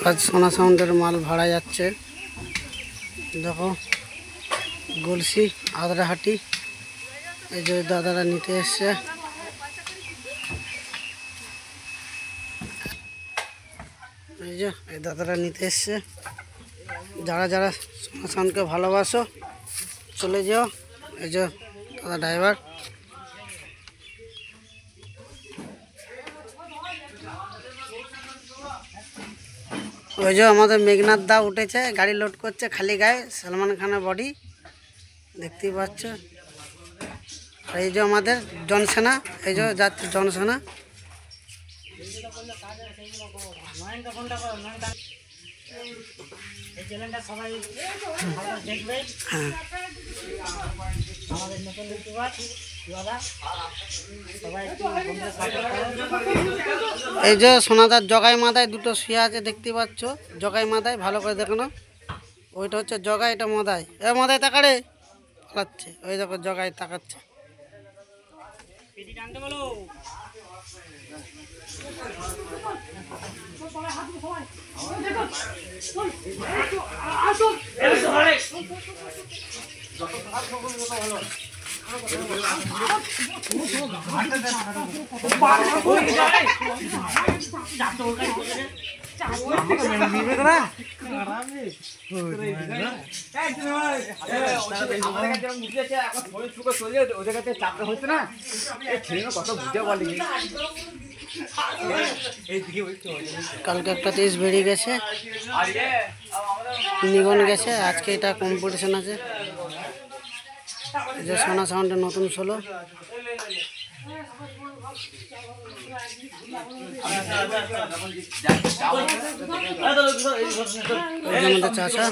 আজ সোনা সাউন্ডের মাল ভাড়া যাচ্ছে। দেখো গলসি আদ্রাহাটি, এই যে দাদারা নিতে এসছে। এই যে এই দাদারা নিতে এসছে। যারা যারা সোনা সাউন্ডকে ভালোবাসো চলে যাও। এই যে দাদা ড্রাইভার। ওই যে আমাদের মেঘনাথ দা উঠেছে, গাড়ি লোড করছে খালি গায়ে, সলমান খানের বডি দেখতেই পাচ্ছ। আর এই যে আমাদের জনসেনা, এই যে যাচ্ছে জনসেনা। এই যে সোনাদার জগাই মাথায় দুটো শুয়ে আছে দেখতে পাচ্ছ। জগাই মাথায় ভালো করে দেখো না, ওইটা হচ্ছে জগাই, এটা মাথায়। এ মাথায় তাকারে পালাচ্ছে, ওই দেখো জগাই তাকাচ্ছে। কালকে একটা টেস্ট বেরিয়ে গেছে, নিগন গেছে, আজকে এটা কম্পিটিশন আছে। যে সোনা সাউন্ডের নতুন ষোলো। আমাদের চাচা